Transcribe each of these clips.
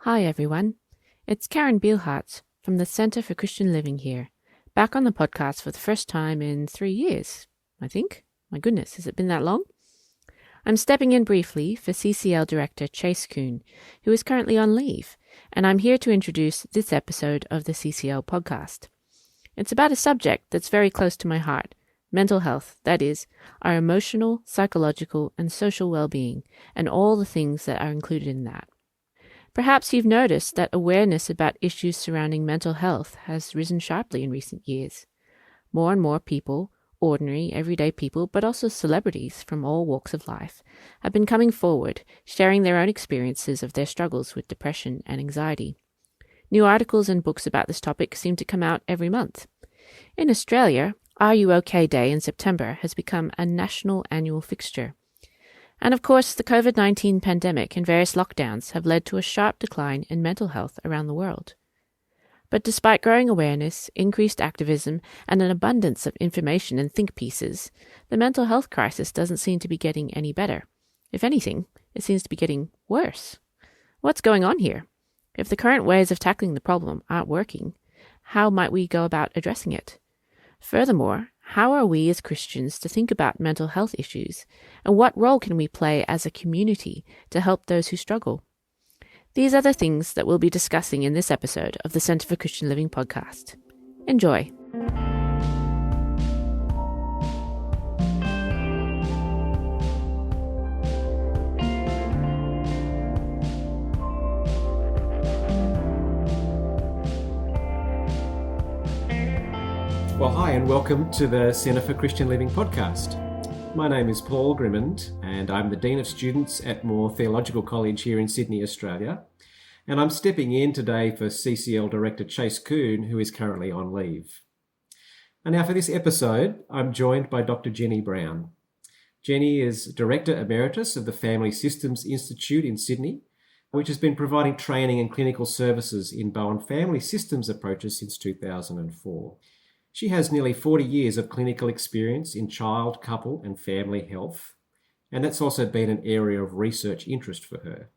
Hi everyone, it's Karen Bielhartz from the Centre for Christian Living here, back on the podcast for the first time in 3 years, I think. My goodness, has it been that long? I'm stepping in briefly for CCL Director Chase Kuhn, who is currently on leave, and I'm here to introduce this episode of the CCL podcast. It's about a subject that's very close to my heart, mental health, that is, our emotional, psychological, and social well-being, and all the things that are included in that. Perhaps you've noticed that awareness about issues surrounding mental health has risen sharply in recent years. More and more people, ordinary, everyday people, but also celebrities from all walks of life, have been coming forward, sharing their own experiences of their struggles with depression and anxiety. New articles and books about this topic seem to come out every month. In Australia, Are You OK Day in September has become a national annual fixture. And of course, the COVID-19 pandemic and various lockdowns have led to a sharp decline in mental health around the world. But despite growing awareness, increased activism, and an abundance of information and think pieces, the mental health crisis doesn't seem to be getting any better. If anything, it seems to be getting worse. What's going on here? If the current ways of tackling the problem aren't working, how might we go about addressing it? Furthermore, how are we as Christians to think about mental health issues, and what role can we play as a community to help those who struggle? These are the things that we'll be discussing in this episode of the Centre for Christian Living podcast. Enjoy. Well, hi, and welcome to the Centre for Christian Living podcast. My name is Paul Grimmond, and I'm the Dean of Students at Moore Theological College here in Sydney, Australia. And I'm stepping in today for CCL Director Chase Kuhn, who is currently on leave. And now for this episode, I'm joined by Dr. Jenny Brown. Jenny is Director Emeritus of the Family Systems Institute in Sydney, which has been providing training and clinical services in Bowen family systems approaches since 2004. She has nearly 40 years of clinical experience in child, couple and family health, and that's also been an area of research interest for her.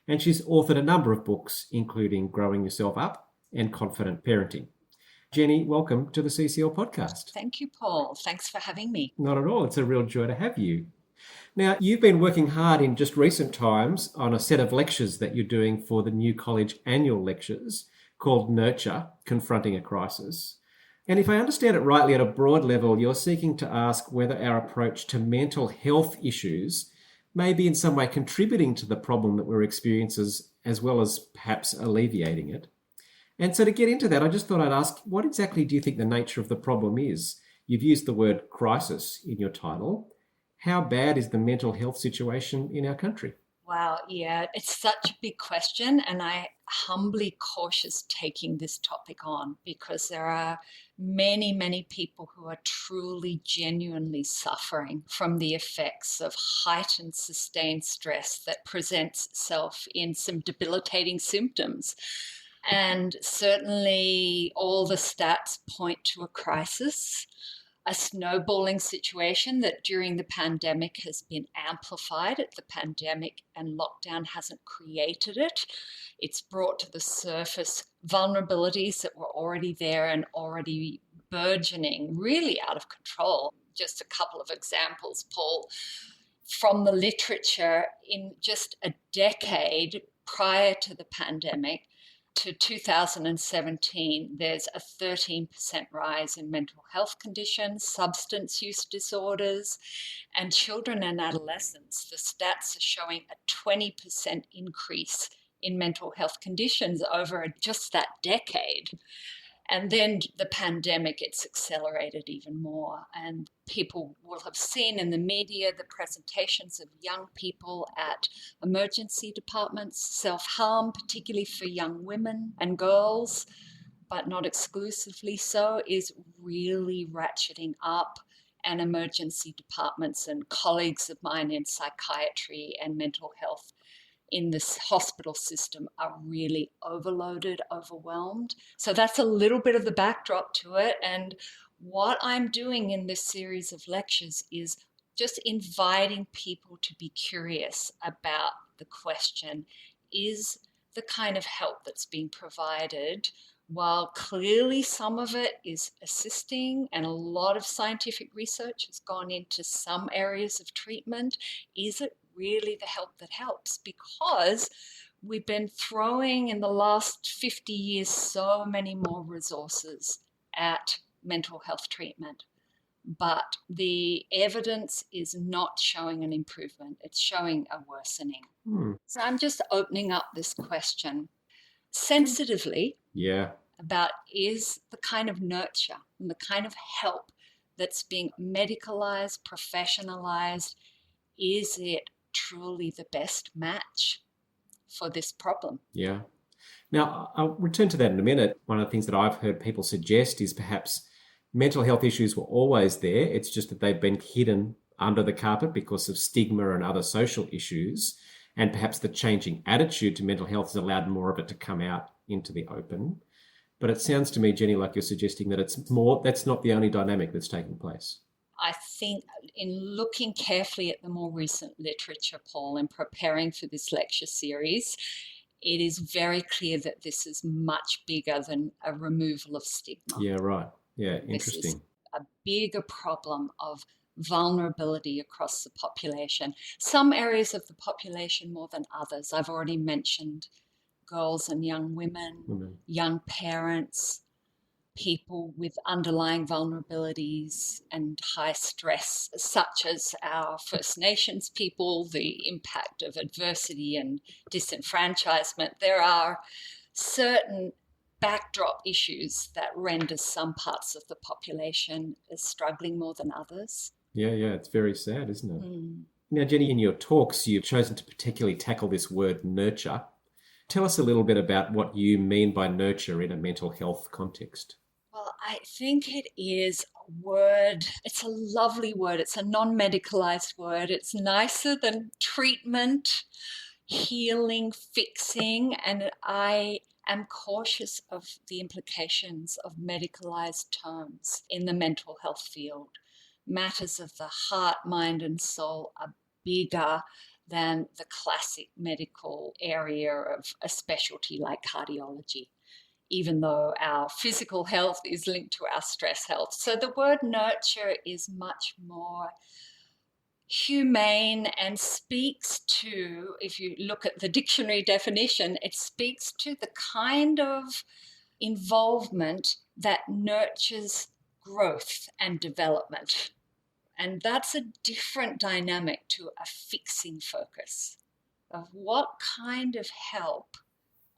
And she's authored a number of books, including Growing Yourself Up and Confident Parenting. Jenny, welcome to the CCL podcast. Thank you, Paul. Thanks for having me. Not at all. It's a real joy to have you. Now, you've been working hard in just recent times on a set of lectures that you're doing for the new college annual lectures called Nurture, Confronting a Crisis. And if I understand it rightly, at a broad level, you're seeking to ask whether our approach to mental health issues may be in some way contributing to the problem that we're experiencing, as well as perhaps alleviating it. And so to get into that, I just thought I'd ask, what exactly do you think the nature of the problem is? You've used the word crisis in your title. How bad is the mental health situation in our country? Wow, yeah, it's such a big question, and I humbly cautious taking this topic on because there are many people who are truly, genuinely suffering from the effects of heightened, sustained stress that presents itself in some debilitating symptoms. And certainly all the stats point to a crisis. A snowballing situation that during the pandemic has been amplified. The pandemic and lockdown hasn't created it. It's brought to the surface vulnerabilities that were already there and already burgeoning, really out of control. Just a couple of examples, Paul, from the literature. In just a decade prior to the pandemic, to 2017, there's a 13% rise in mental health conditions, substance use disorders, and children and adolescents. The stats are showing a 20% increase in mental health conditions over just that decade. And then the pandemic, it's accelerated even more. And people will have seen in the media the presentations of young people at emergency departments. Self-harm, particularly for young women and girls, but not exclusively so, is really ratcheting up. And emergency departments and colleagues of mine in psychiatry and mental health in this hospital system are really overloaded, overwhelmed. So that's a little bit of the backdrop to it. And what I'm doing in this series of lectures is just inviting people to be curious about the question, is the kind of help that's being provided, while clearly some of it is assisting and a lot of scientific research has gone into some areas of treatment, is it really the help that helps? Because we've been throwing in the last 50 years so many more resources at mental health treatment. But the evidence is not showing an improvement. It's showing a worsening. So I'm just opening up this question sensitively about, is the kind of nurture and the kind of help that's being medicalized, professionalized, is it truly the best match for this problem? Yeah. Now, I'll return to that in a minute. One of the things that I've heard people suggest is perhaps mental health issues were always there. It's just that they've been hidden under the carpet because of stigma and other social issues. And perhaps the changing attitude to mental health has allowed more of it to come out into the open. But it sounds to me, Jenny, like you're suggesting that that's not the only dynamic that's taking place. I think in looking carefully at the more recent literature, Paul, and preparing for this lecture series, it is very clear that this is much bigger than a removal of stigma. Yeah, right. Yeah, interesting. This is a bigger problem of vulnerability across the population. Some areas of the population more than others. I've already mentioned girls and young women, young parents, people with underlying vulnerabilities and high stress, such as our First Nations people, the impact of adversity and disenfranchisement. There are certain backdrop issues that render some parts of the population as struggling more than others. Yeah, it's very sad, isn't it? Now, Jenny, in your talks, you've chosen to particularly tackle this word nurture. Tell us a little bit about what you mean by nurture in a mental health context. Well, I think it is a word, it's a lovely word. It's a non-medicalized word. It's nicer than treatment, healing, fixing, and I am cautious of the implications of medicalized terms in the mental health field. Matters of the heart, mind, and soul are bigger than the classic medical area of a specialty like cardiology, even though our physical health is linked to our stress health. So the word nurture is much more humane and speaks to, if you look at the dictionary definition, it speaks to the kind of involvement that nurtures growth and development. And that's a different dynamic to a fixing focus of what kind of help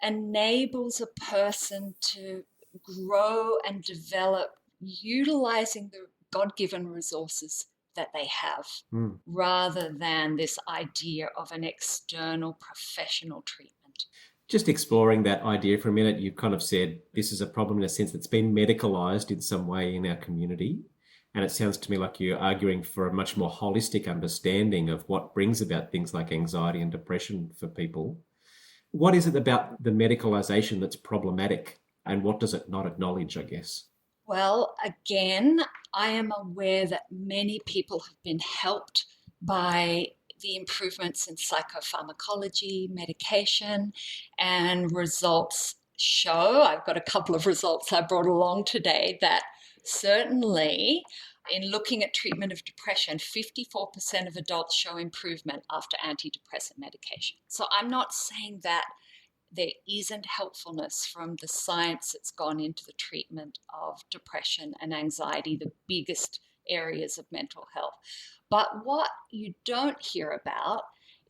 enables a person to grow and develop utilizing the God-given resources that they have, rather than this idea of an external professional treatment. Just exploring that idea for a minute, you kind of said this is a problem in a sense that's been medicalized in some way in our community. And it sounds to me like you're arguing for a much more holistic understanding of what brings about things like anxiety and depression for people. What is it about the medicalization that's problematic, and what does it not acknowledge, I guess? Well, again, I am aware that many people have been helped by the improvements in psychopharmacology, medication, and results show, I've got a couple of results I brought along today, that certainly in looking at treatment of depression, 54% of adults show improvement after antidepressant medication. So I'm not saying that there isn't helpfulness from the science that's gone into the treatment of depression and anxiety, the biggest areas of mental health. But what you don't hear about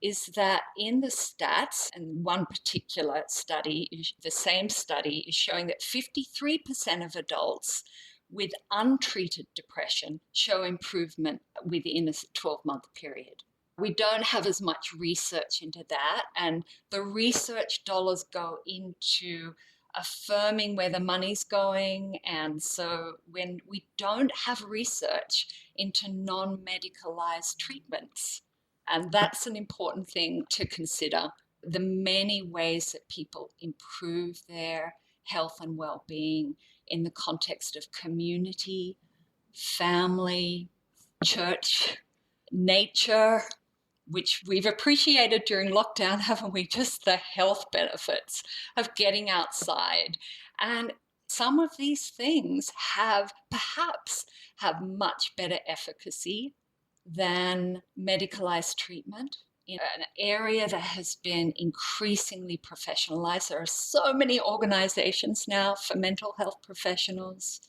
is that in the stats, and one particular study, the same study, is showing that 53% of adults with untreated depression show improvement within a 12-month period. We don't have as much research into that, and the research dollars go into affirming where the money's going. And so when we don't have research into non-medicalized treatments, and that's an important thing to consider, the many ways that people improve their health and well-being in the context of community, family, church, nature, which we've appreciated during lockdown, haven't we? Just the health benefits of getting outside. And some of these things perhaps have much better efficacy than medicalized treatment in an area that has been increasingly professionalized. There are so many organizations now for mental health professionals.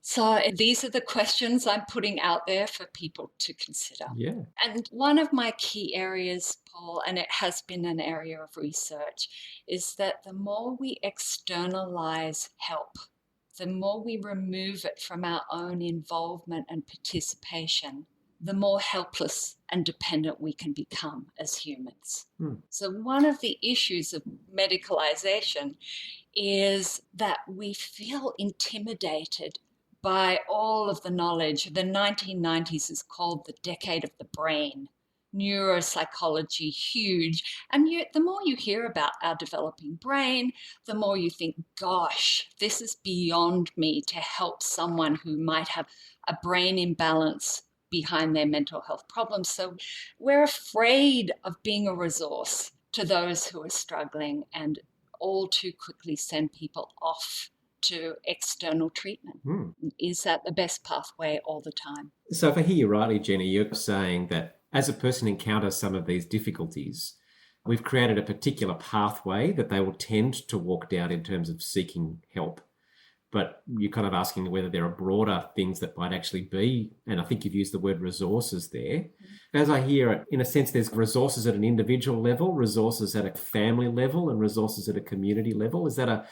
So these are the questions I'm putting out there for people to consider. Yeah. And one of my key areas, Paul, and it has been an area of research, is that the more we externalize help, the more we remove it from our own involvement and participation, the more helpless and dependent we can become as humans. So one of the issues of medicalization is that we feel intimidated by all of the knowledge. The 1990s is called the decade of the brain. Neuropsychology, huge. And the more you hear about our developing brain, the more you think, gosh, this is beyond me to help someone who might have a brain imbalance behind their mental health problems. So we're afraid of being a resource to those who are struggling and all too quickly send people off to external treatment. Is that the best pathway all the time? So if I hear you rightly, Jenny, you're saying that as a person encounters some of these difficulties, we've created a particular pathway that they will tend to walk down in terms of seeking help. But you're kind of asking whether there are broader things that might actually be, and I think you've used the word resources there. As I hear it, in a sense, there's resources at an individual level, resources at a family level, and resources at a community level. Is that a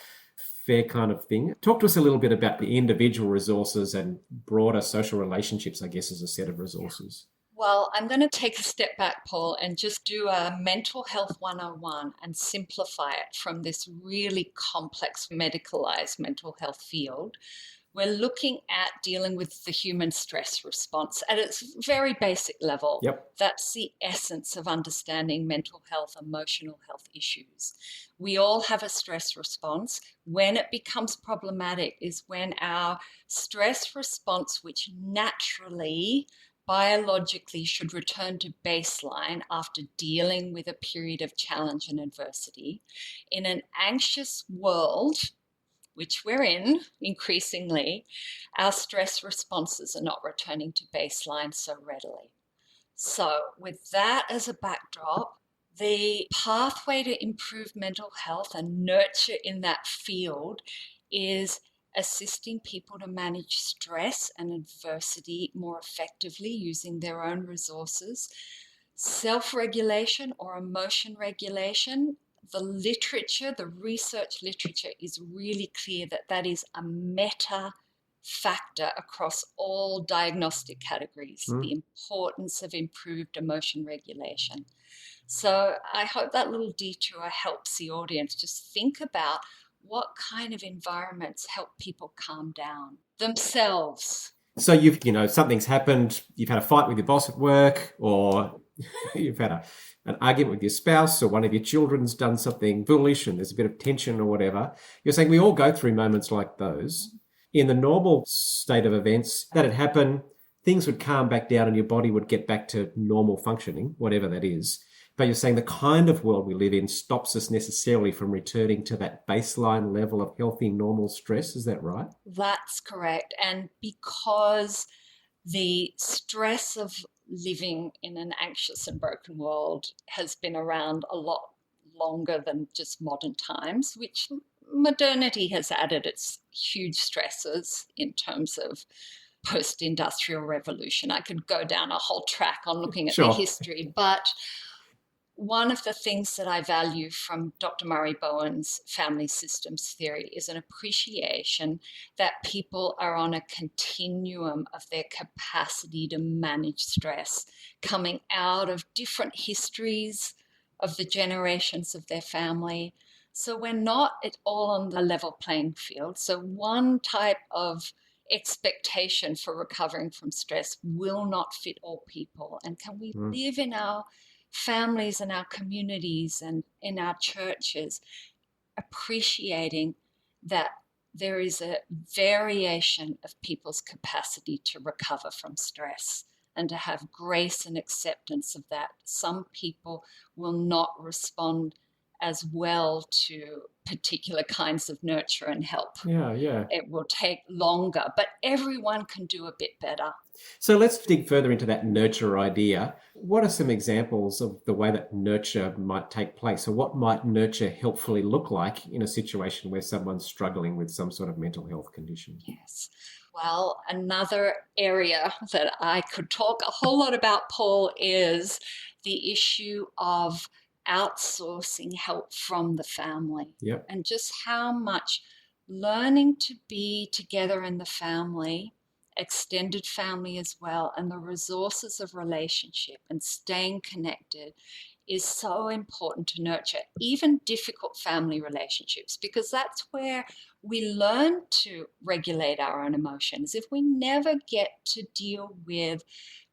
fair kind of thing? Talk to us a little bit about the individual resources and broader social relationships, I guess, as a set of resources. Well, I'm going to take a step back, Paul, and just do a mental health 101 and simplify it from this really complex medicalized mental health field. We're looking at dealing with the human stress response at its very basic level. Yep. That's the essence of understanding mental health, emotional health issues. We all have a stress response. When it becomes problematic is when our stress response, which naturally biologically should return to baseline after dealing with a period of challenge and adversity. In an anxious world, which we're in increasingly, our stress responses are not returning to baseline so readily. So with that as a backdrop, the pathway to improve mental health and nurture in that field is assisting people to manage stress and adversity more effectively using their own resources. Self-regulation or emotion regulation, the literature, the research literature is really clear that that is a meta factor across all diagnostic categories, the importance of improved emotion regulation. So I hope that little detour helps the audience just think about what kind of environments help people calm down themselves. So something's happened, you've had a fight with your boss at work, or you've had an argument with your spouse, or one of your children's done something foolish and there's a bit of tension or whatever. You're saying we all go through moments like those. In the normal state of events, that'd happen, things would calm back down and your body would get back to normal functioning, whatever that is. But you're saying the kind of world we live in stops us necessarily from returning to that baseline level of healthy, normal stress. Is that right? That's correct. And because the stress of living in an anxious and broken world has been around a lot longer than just modern times, which modernity has added its huge stresses in terms of post-industrial revolution. I could go down a whole track on looking at the history, but one of the things that I value from Dr. Murray Bowen's family systems theory is an appreciation that people are on a continuum of their capacity to manage stress, coming out of different histories of the generations of their family. So we're not at all on the level playing field. So one type of expectation for recovering from stress will not fit all people. And can we live in our families and our communities and in our churches, appreciating that there is a variation of people's capacity to recover from stress. and to have grace and acceptance of that. Some people will not respond as well to particular kinds of nurture and help. Yeah. It will take longer, but everyone can do a bit better. So let's dig further into that nurture idea. What are some examples of the way that nurture might take place, or what might nurture helpfully look like in a situation where someone's struggling with some sort of mental health condition? Yes. Well, another area that I could talk a whole lot about, Paul, is the issue of outsourcing help from the family. Yep. And just how much learning to be together in the family, extended family as well, and the resources of relationship and staying connected is so important to nurture, even difficult family relationships, because that's where we learn to regulate our own emotions. If we never get to deal with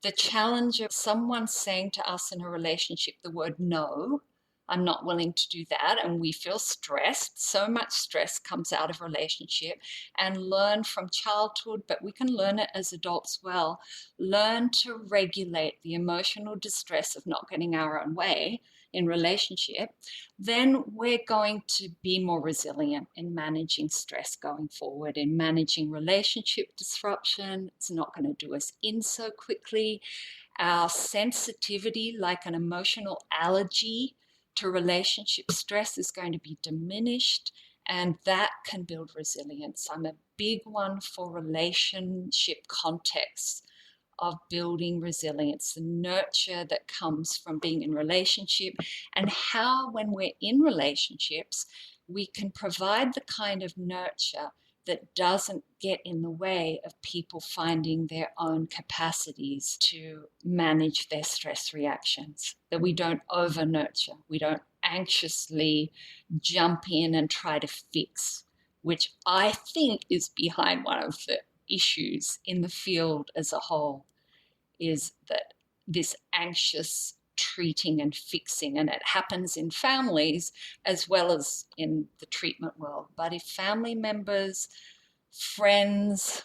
the challenge of someone saying to us in a relationship the word no, I'm not willing to do that, and we feel stressed. So much stress comes out of relationship, and learn from childhood, but we can learn it as adults well. Learn to regulate the emotional distress of not getting our own way in relationship, then we're going to be more resilient in managing stress going forward, in managing relationship disruption. It's not going to do us in so quickly. Our sensitivity, like an emotional allergy to relationship stress, is going to be diminished, and that can build resilience. I'm a big one for relationship contexts of building resilience, the nurture that comes from being in relationship, and how when we're in relationships, we can provide the kind of nurture that doesn't get in the way of people finding their own capacities to manage their stress reactions, that we don't over nurture, we don't anxiously jump in and try to fix, which I think is behind one of the issues in the field as a whole, is that this anxious treating and fixing, and it happens in families as well as in the treatment world. But if family members, friends,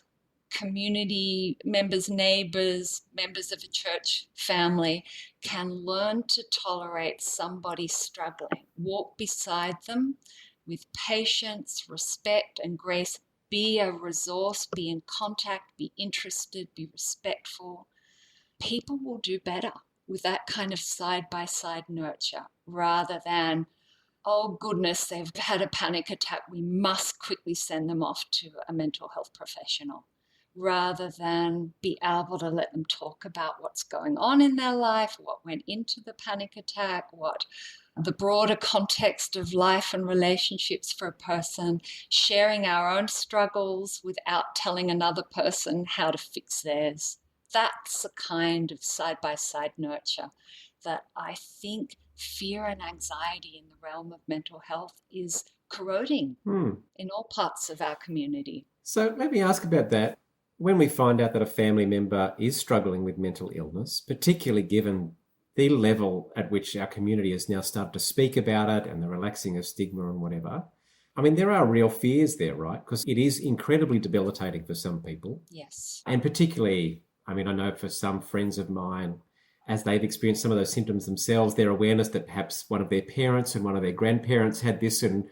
community members, neighbors, members of a church family can learn to tolerate somebody struggling, walk beside them with patience, respect, and grace, be a resource, be in contact, be interested, be respectful, people will do better with that kind of side-by-side nurture, rather than, oh goodness, they've had a panic attack, we must quickly send them off to a mental health professional, rather than be able to let them talk about what's going on in their life, what went into the panic attack, what the broader context of life and relationships for a person, sharing our own struggles without telling another person how to fix theirs. That's a kind of side-by-side nurture that I think fear and anxiety in the realm of mental health is corroding in all parts of our community. So let me ask about that. When we find out that a family member is struggling with mental illness, particularly given the level at which our community has now started to speak about it and the relaxing of stigma and whatever, I mean, there are real fears there, right? Because it is incredibly debilitating for some people. Yes. And particularly, I mean, I know for some friends of mine, as they've experienced some of those symptoms themselves, their awareness that perhaps one of their parents and one of their grandparents had this, and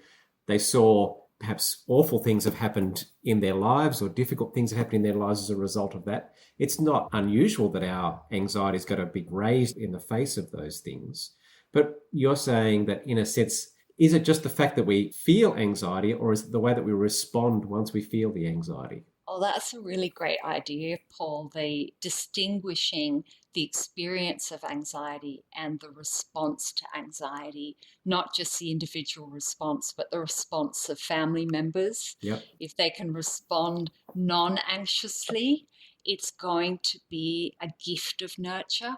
they saw perhaps awful things have happened in their lives or difficult things have happened in their lives as a result of that. It's not unusual that our anxiety is going to be raised in the face of those things. But you're saying that, in a sense, is it just the fact that we feel anxiety, or is it the way that we respond once we feel the anxiety? Oh, that's a really great idea, Paul, the distinguishing the experience of anxiety and the response to anxiety, not just the individual response, but the response of family members. Yep. If they can respond non-anxiously, it's going to be a gift of nurture.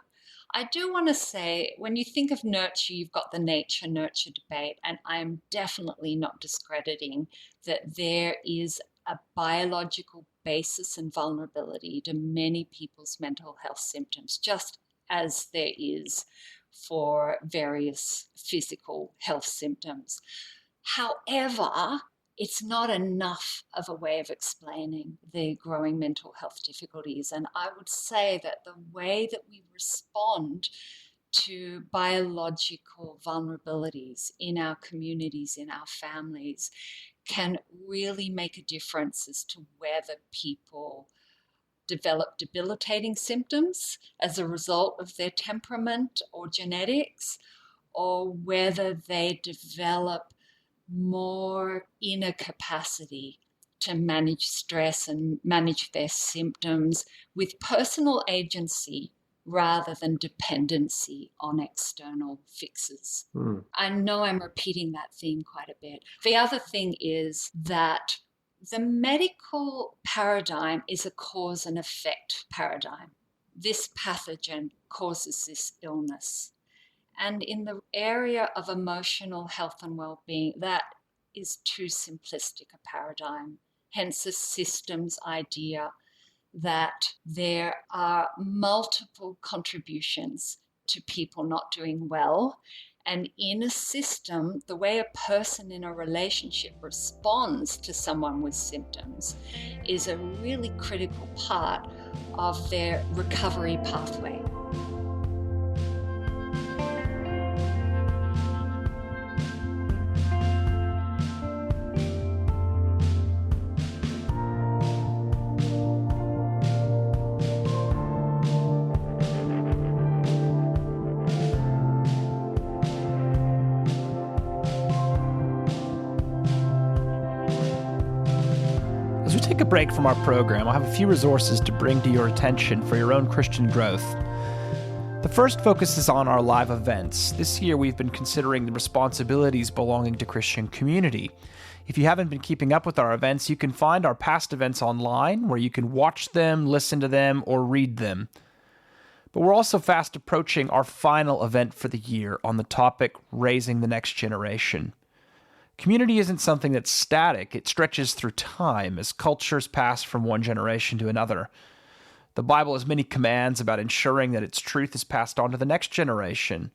I do want to say, when you think of nurture, you've got the nature-nurture debate, and I'm definitely not discrediting that there is a biological basis and vulnerability to many people's mental health symptoms, just as there is for various physical health symptoms. However, it's not enough of a way of explaining the growing mental health difficulties. And I would say that the way that we respond to biological vulnerabilities in our communities, in our families, can really make a difference as to whether people develop debilitating symptoms as a result of their temperament or genetics, or whether they develop more inner capacity to manage stress and manage their symptoms with personal agency rather than dependency on external fixes. I know I'm repeating that theme quite a bit. The other thing is that the medical paradigm is a cause and effect paradigm. This pathogen causes this illness. And in the area of emotional health and well-being, that is too simplistic a paradigm. Hence the systems idea that there are multiple contributions to people not doing well. And in a system, the way a person in a relationship responds to someone with symptoms is a really critical part of their recovery pathway. As we take a break from our program, I'll have a few resources to bring to your attention for your own Christian growth. The first focuses on our live events. This year we've been considering the responsibilities belonging to Christian community. If you haven't been keeping up with our events, you can find our past events online where you can watch them, listen to them, or read them. But we're also fast approaching our final event for the year on the topic Raising the Next Generation. Community isn't something that's static. It stretches through time as cultures pass from one generation to another. The Bible has many commands about ensuring that its truth is passed on to the next generation.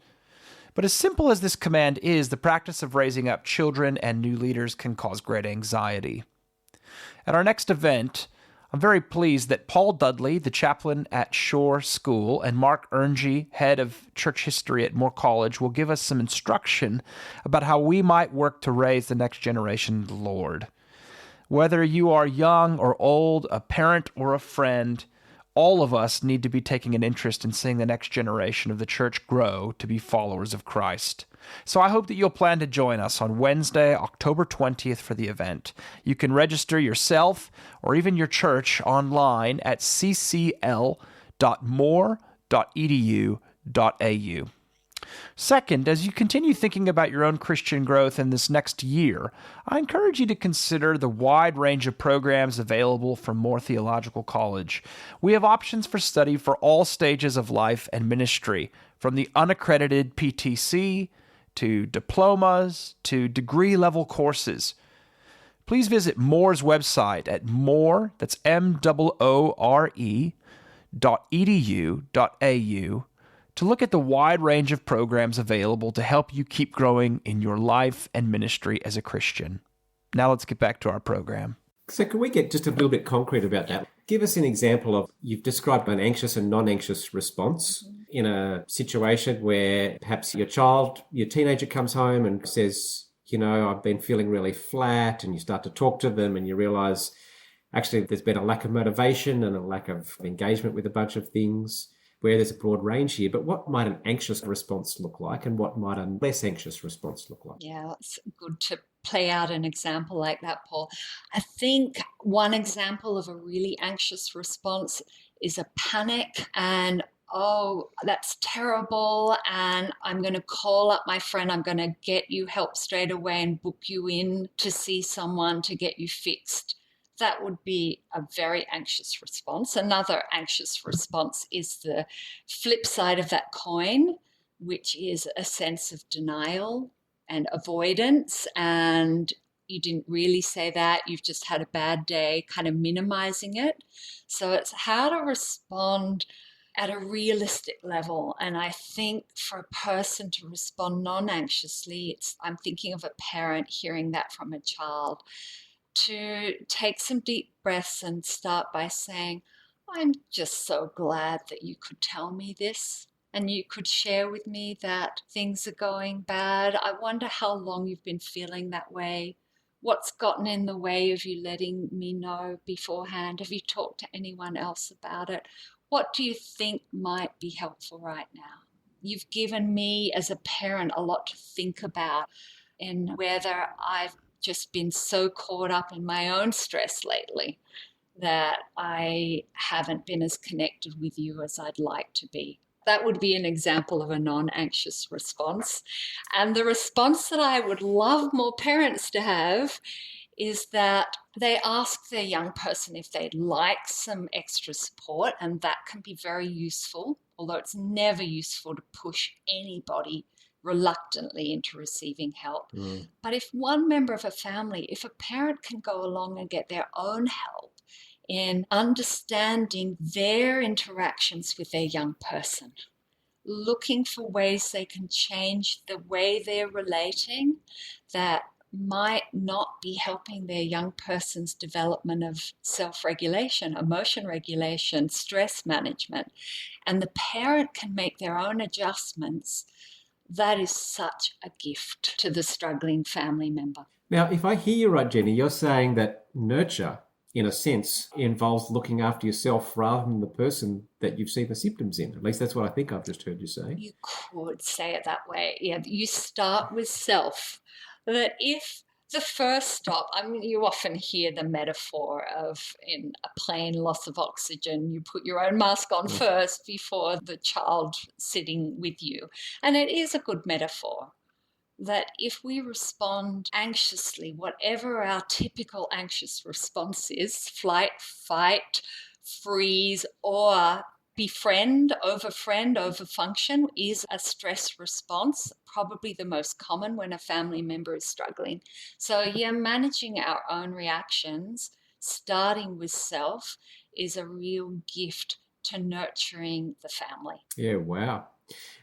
But as simple as this command is, the practice of raising up children and new leaders can cause great anxiety. At our next event, I'm very pleased that Paul Dudley, the chaplain at Shore School, and Mark Erngy, head of church history at Moore College, will give us some instruction about how we might work to raise the next generation in the Lord. Whether you are young or old, a parent or a friend, all of us need to be taking an interest in seeing the next generation of the church grow to be followers of Christ. So I hope that you'll plan to join us on Wednesday, October 20th for the event. You can register yourself or even your church online at ccl.moore.edu.au. Second, as you continue thinking about your own Christian growth in this next year, I encourage you to consider the wide range of programs available from Moore Theological College. We have options for study for all stages of life and ministry, from the unaccredited PTC to diplomas to degree-level courses. Please visit Moore's website at moore, that's moore.edu.au, to look at the wide range of programs available to help you keep growing in your life and ministry as a Christian. Now let's get back to our program. So can we get just a little bit concrete about that? Give us an example of, you've described an anxious and non-anxious response in a situation where perhaps your teenager comes home and says, I've been feeling really flat, and you start to talk to them and you realize actually there's been a lack of motivation and a lack of engagement with a bunch of things, where there's a broad range here. But what might an anxious response look like, and what might a less anxious response look like? Yeah, it's good to play out an example like that, Paul. I think one example of a really anxious response is a panic and, oh, that's terrible, and I'm going to call up my friend, I'm going to get you help straight away and book you in to see someone to get you fixed. That would be a very anxious response. Another anxious response is the flip side of that coin, which is a sense of denial and avoidance. And you didn't really say that, you've just had a bad day, kind of minimizing it. So it's how to respond at a realistic level. And I think for a person to respond non-anxiously, I'm thinking of a parent hearing that from a child. to take some deep breaths and start by saying, I'm just so glad that you could tell me this and you could share with me that things are going bad. I wonder how long you've been feeling that way. What's gotten in the way of you letting me know beforehand? Have you talked to anyone else about it? What do you think might be helpful right now? You've given me as a parent a lot to think about, and whether I've just been so caught up in my own stress lately that I haven't been as connected with you as I'd like to be. That would be an example of a non-anxious response. And the response that I would love more parents to have is that they ask their young person if they'd like some extra support, and that can be very useful, although it's never useful to push anybody reluctantly into receiving help. But if one member of a family, if a parent can go along and get their own help in understanding their interactions with their young person, looking for ways they can change the way they're relating that might not be helping their young person's development of self-regulation, emotion regulation, stress management, and the parent can make their own adjustments, that is such a gift to the struggling family member. Now, if I hear you right, Jenny, you're saying that nurture, in a sense, involves looking after yourself rather than the person that you've seen the symptoms in. At least that's what I think I've just heard you say. You could say it that way. Yeah, you start with self. That if the first stop, I mean, you often hear the metaphor of in a plane, loss of oxygen, you put your own mask on first before the child sitting with you. And it is a good metaphor. That if we respond anxiously, whatever our typical anxious response is, flight, fight, freeze, or befriend, over function, is a stress response, probably the most common when a family member is struggling. So yeah, managing our own reactions, starting with self, is a real gift to nurturing the family. Yeah, wow.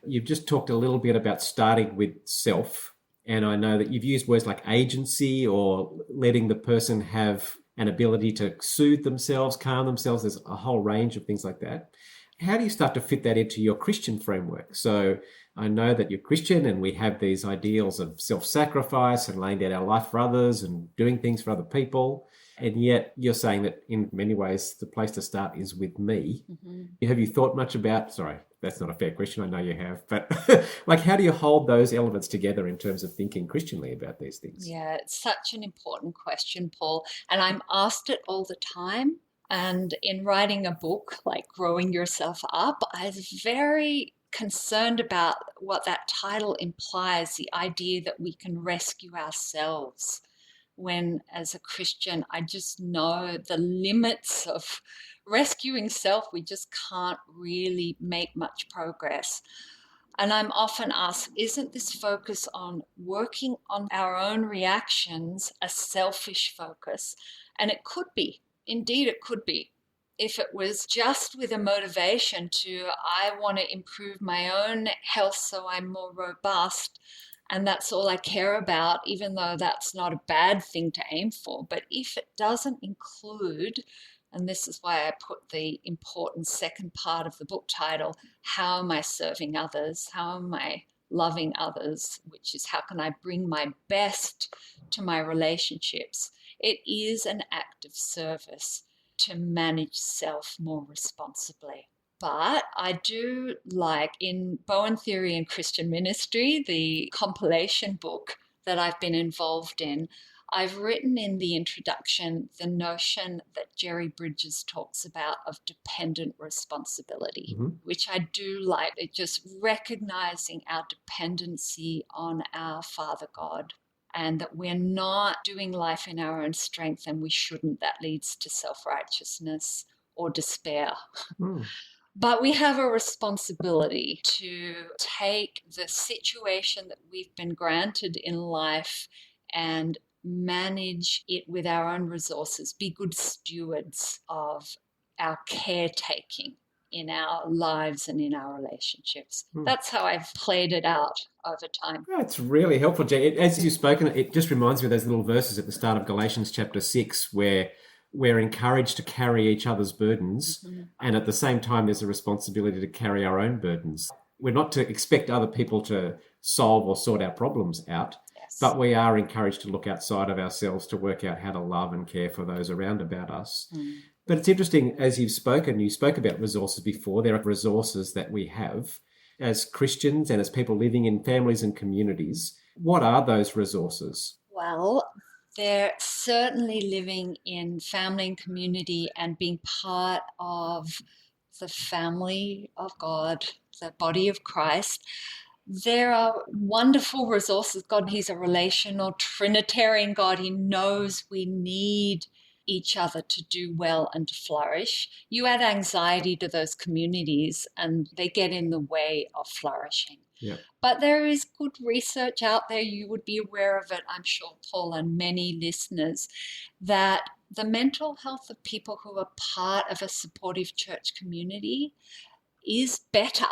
You've just talked a little bit about starting with self, and I know that you've used words like agency or letting the person have an ability to soothe themselves, calm themselves. There's a whole range of things like that. How do you start to fit that into your Christian framework? So I know that you're Christian and we have these ideals of self-sacrifice and laying down our life for others and doing things for other people. And yet you're saying that in many ways, the place to start is with me. Mm-hmm. Have you thought much about, sorry, that's not a fair question, I know you have, but like how do you hold those elements together in terms of thinking Christianly about these things? Yeah, it's such an important question, Paul. And I'm asked it all the time. And in writing a book like Growing Yourself Up, I was very concerned about what that title implies, the idea that we can rescue ourselves. When as a Christian, I just know the limits of rescuing self. We just can't really make much progress. And I'm often asked, isn't this focus on working on our own reactions a selfish focus? And it could be. Indeed, it could be. If it was just with a motivation to, I want to improve my own health so I'm more robust, and that's all I care about, even though that's not a bad thing to aim for. But if it doesn't include, and this is why I put the important second part of the book title, how am I serving others? How am I loving others? Which is how can I bring my best to my relationships? It is an act of service to manage self more responsibly. But I do like in Bowen Theory and Christian Ministry, the compilation book that I've been involved in, I've written in the introduction the notion that Jerry Bridges talks about of dependent responsibility, which I do like. It just recognizing our dependency on our Father God, and that we're not doing life in our own strength and we shouldn't. That leads to self-righteousness or despair. But we have a responsibility to take the situation that we've been granted in life and manage it with our own resources, be good stewards of our caretaking. in our lives and in our relationships. That's how I've played it out over time. That's really helpful, Jane. As you've spoken, it just reminds me of those little verses at the start of Galatians chapter 6 where we're encouraged to carry each other's burdens, and at the same time there's a responsibility to carry our own burdens. We're not to expect other people to solve or sort our problems out, but we are encouraged to look outside of ourselves to work out how to love and care for those around about us. But it's interesting, as you spoke about resources before. There are resources that we have as Christians and as people living in families and communities. What are those resources? Well, they're certainly living in family and community and being part of the family of God, the body of Christ. There are wonderful resources. God, He's a relational, Trinitarian God. He knows we need each other to do well and to flourish. You add anxiety to those communities and they get in the way of flourishing. Yeah. But there is good research out there. You would be aware of it, I'm sure, Paul, and many listeners, that the mental health of people who are part of a supportive church community is better.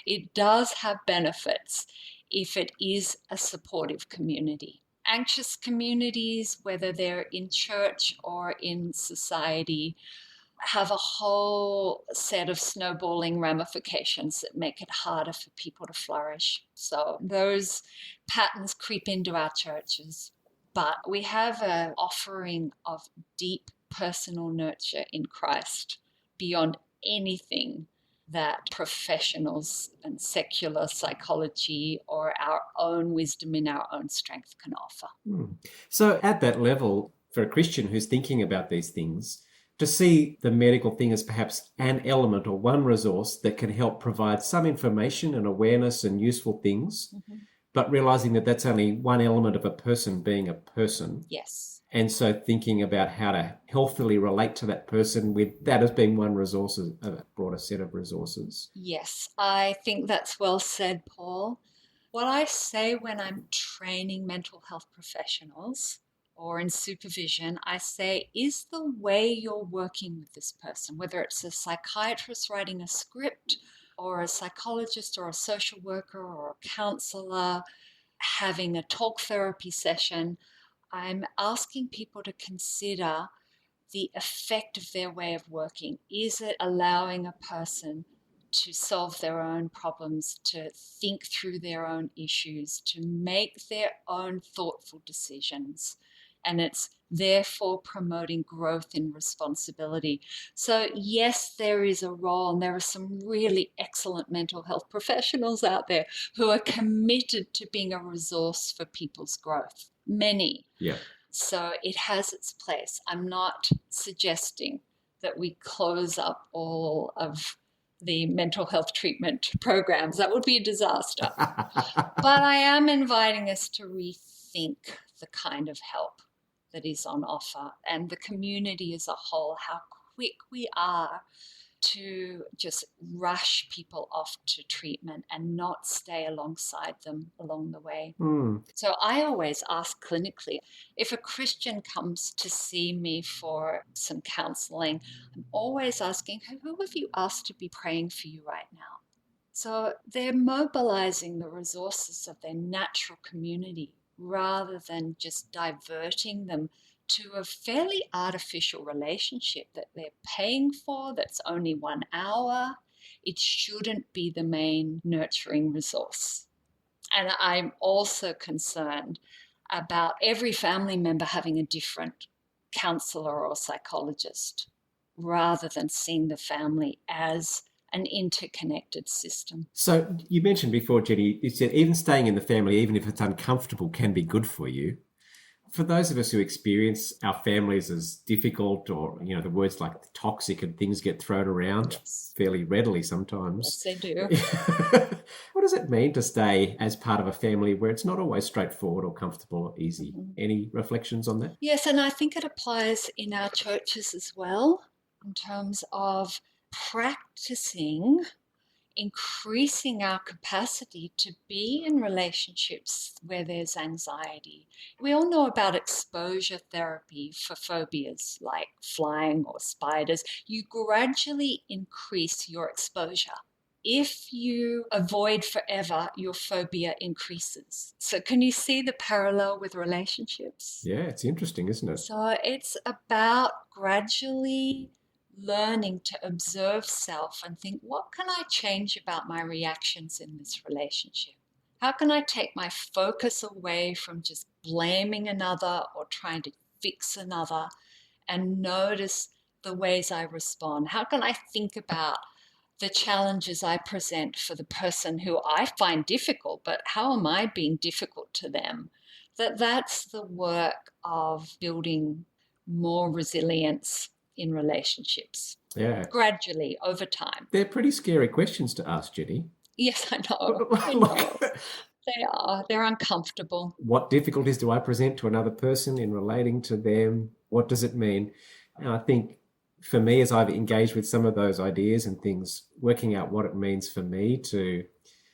It does have benefits if it is a supportive community. Anxious communities, whether they're in church or in society, have a whole set of snowballing ramifications that make it harder for people to flourish. So those patterns creep into our churches. But we have an offering of deep personal nurture in Christ beyond anything that professionals and secular psychology or our own wisdom in our own strength can offer. So at that level, for a Christian who's thinking about these things, to see the medical thing as perhaps an element or one resource that can help provide some information and awareness and useful things, but realizing that that's only one element of a person being a person. Yes. And so thinking about how to healthily relate to that person with that as being one resource, a broader set of resources. Yes, I think that's well said, Paul. What I say when I'm training mental health professionals or in supervision, I say, is the way you're working with this person, whether it's a psychiatrist writing a script or a psychologist or a social worker or a counselor having a talk therapy session, I'm asking people to consider the effect of their way of working. Is it allowing a person to solve their own problems, to think through their own issues, to make their own thoughtful decisions? And it's therefore promoting growth in responsibility. So yes, there is a role, and there are some really excellent mental health professionals out there who are committed to being a resource for people's growth. Many. Yeah. So it has its place. I'm not suggesting that we close up all of the mental health treatment programs. That would be a disaster. But I am inviting us to rethink the kind of help that is on offer and the community as a whole, how quick we are to just rush people off to treatment and not stay alongside them along the way. So I always ask clinically, if a Christian comes to see me for some counseling, I'm always asking, who have you asked to be praying for you right now? So they're mobilizing the resources of their natural community rather than just diverting them to a fairly artificial relationship that they're paying for that's only 1 hour. It shouldn't be the main nurturing resource. And I'm also concerned about every family member having a different counselor or psychologist rather than seeing the family as an interconnected system. So you mentioned before, Jenny, you said even staying in the family, even if it's uncomfortable, can be good for you. For those of us who experience our families as difficult, or, the words like toxic and things get thrown around fairly readily sometimes. Yes, they do. What does it mean to stay as part of a family where it's not always straightforward or comfortable or easy? Any reflections on that? Yes, and I think it applies in our churches as well in terms of practicing increasing our capacity to be in relationships where there's anxiety. We all know about exposure therapy for phobias like flying or spiders. You gradually increase your exposure. If you avoid forever, your phobia increases. So can you see the parallel with relationships? Yeah, it's interesting, isn't it? So it's about gradually learning to observe self and think, what can I change about my reactions in this relationship? How can I take my focus away from just blaming another or trying to fix another and notice the ways I respond? How can I think about the challenges I present for the person who I find difficult, but how am I being difficult to them? That's the work of building more resilience in relationships. Yeah. Gradually, over time. They're pretty scary questions to ask, Jenny. Yes, I know. I know. They are. They're uncomfortable. What difficulties do I present to another person in relating to them? What does it mean? And I think for me, as I've engaged with some of those ideas and things, working out what it means for me to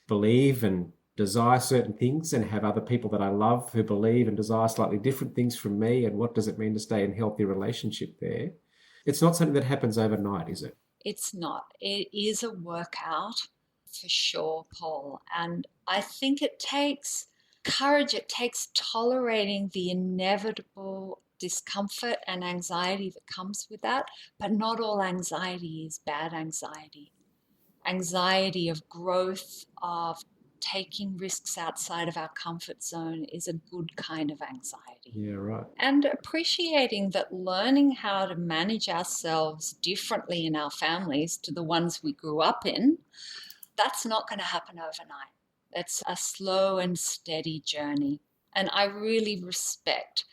believe and desire certain things and have other people that I love who believe and desire slightly different things from me, and what does it mean to stay in healthy relationship there? It's not something that happens overnight, is it? It's not. It is a workout for sure, Paul. And I think it takes courage. It takes tolerating the inevitable discomfort and anxiety that comes with that. But not all anxiety is bad anxiety. Anxiety of growth, of taking risks outside of our comfort zone is a good kind of anxiety. Yeah, right. And appreciating that learning how to manage ourselves differently in our families to the ones we grew up in, that's not going to happen overnight. It's a slow and steady journey. And I really respect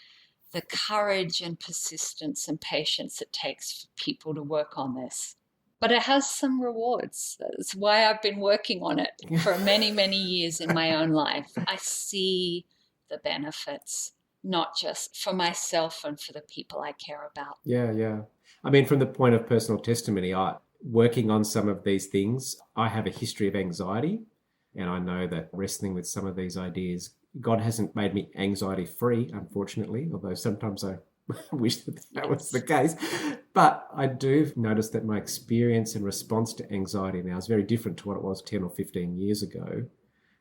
the courage and persistence and patience it takes for people to work on this. But it has some rewards. That's why I've been working on it for many, many years in my own life. I see the benefits, not just for myself and for the people I care about. Yeah. I mean, from the point of personal testimony, working on some of these things, I have a history of anxiety, and I know that wrestling with some of these ideas, God hasn't made me anxiety free, unfortunately, although sometimes I wish that was the case. But I do notice that my experience and response to anxiety now is very different to what it was 10 or 15 years ago.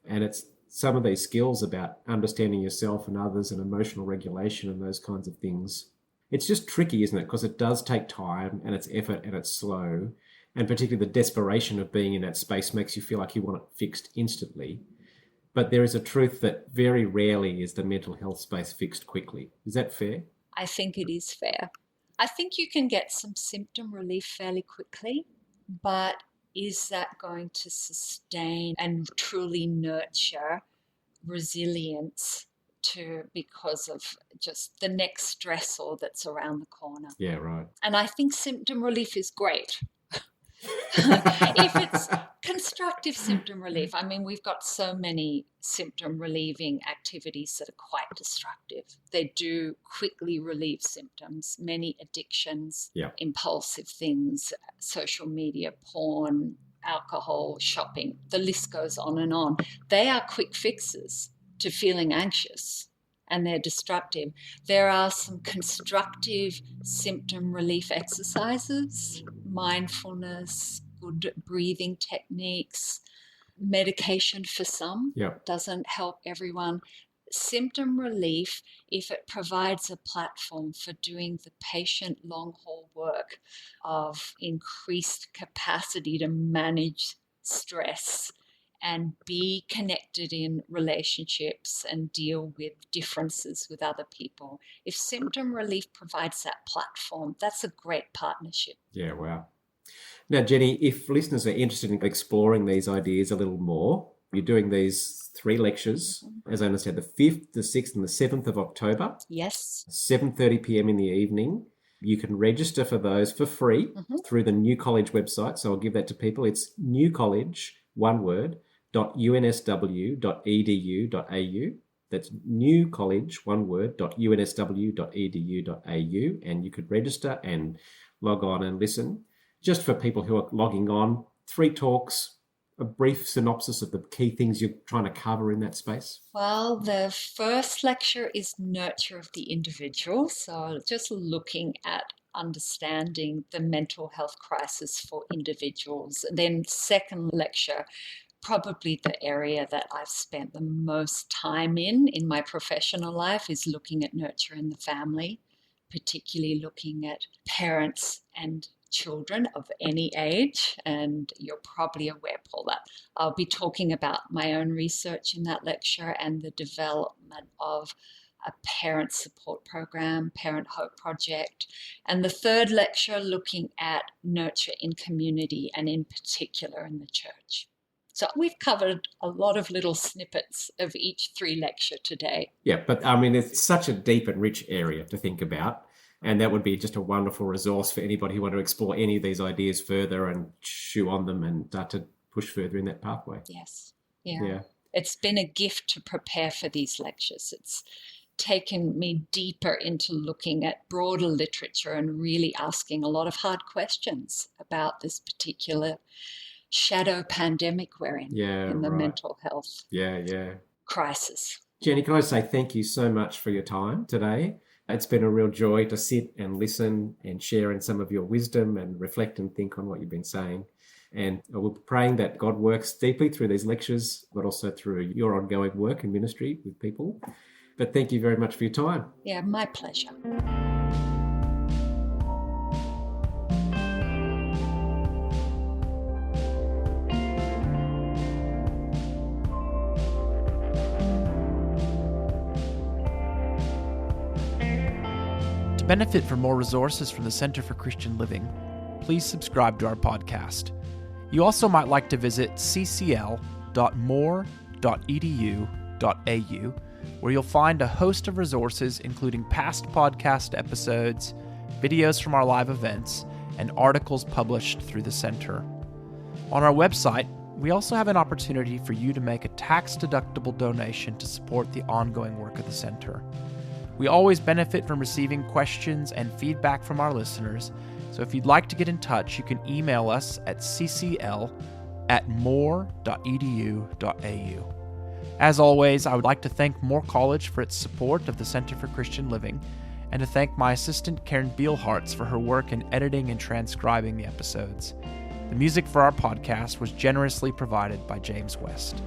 And it's some of these skills about understanding yourself and others and emotional regulation and those kinds of things. It's just tricky, isn't it? Because it does take time and it's effort and it's slow. And particularly the desperation of being in that space makes you feel like you want it fixed instantly. But there is a truth that very rarely is the mental health space fixed quickly. Is that fair? I think it is fair. I think you can get some symptom relief fairly quickly, but is that going to sustain and truly nurture resilience because of just the next stressor that's around the corner? Yeah, right. And I think symptom relief is great. If it's constructive symptom relief, I mean, we've got so many symptom relieving activities that are quite destructive. They do quickly relieve symptoms, many addictions, impulsive things, social media, porn, alcohol, shopping, the list goes on and on. They are quick fixes to feeling anxious, and they're destructive. There are some constructive symptom relief exercises, mindfulness, good breathing techniques, medication for some, doesn't help everyone. Symptom relief, if it provides a platform for doing the patient long-haul work of increased capacity to manage stress and be connected in relationships and deal with differences with other people. If symptom relief provides that platform, that's a great partnership. Yeah, wow. Now, Jenny, if listeners are interested in exploring these ideas a little more, you're doing these 3 lectures, as I understand, the 5th, the 6th and the 7th of October. Yes. 7:30 p.m. in the evening. You can register for those for free through the New College website. So I'll give that to people. It's New College, one word, .unsw.edu.au. That's New College, one word, .unsw.edu.au. And you could register and log on and listen. Just for people who are logging on, 3 talks, a brief synopsis of the key things you're trying to cover in that space? Well, the first lecture is Nurture of the Individual. So just looking at understanding the mental health crisis for individuals. Then second lecture, probably the area that I've spent the most time in my professional life is looking at nurture in the family, particularly looking at parents and children of any age. And you're probably aware, Paul, that I'll be talking about my own research in that lecture and the development of a parent support program, Parent Hope Project. And the third lecture looking at nurture in community and in particular in the church. So we've covered a lot of little snippets of each 3 lecture today. Yeah, but I mean, it's such a deep and rich area to think about. And that would be just a wonderful resource for anybody who want to explore any of these ideas further and chew on them and to push further in that pathway. Yes. Yeah. It's been a gift to prepare for these lectures. It's taken me deeper into looking at broader literature and really asking a lot of hard questions about this particular shadow pandemic we're in the mental health crisis. Jenny, can I say thank you so much for your time today? It's been a real joy to sit and listen and share in some of your wisdom and reflect and think on what you've been saying. And we're praying that God works deeply through these lectures, but also through your ongoing work and ministry with people. But thank you very much for your time. Yeah, my pleasure. To benefit from more resources from the Center for Christian Living, please subscribe to our podcast. You also might like to visit ccl.more.edu.au, where you'll find a host of resources including past podcast episodes, videos from our live events, and articles published through the Center. On our website, we also have an opportunity for you to make a tax-deductible donation to support the ongoing work of the Center. We always benefit from receiving questions and feedback from our listeners, so if you'd like to get in touch, you can email us at ccl@more.edu.au. As always, I would like to thank Moore College for its support of the Center for Christian Living, and to thank my assistant Karen Bielhartz for her work in editing and transcribing the episodes. The music for our podcast was generously provided by James West.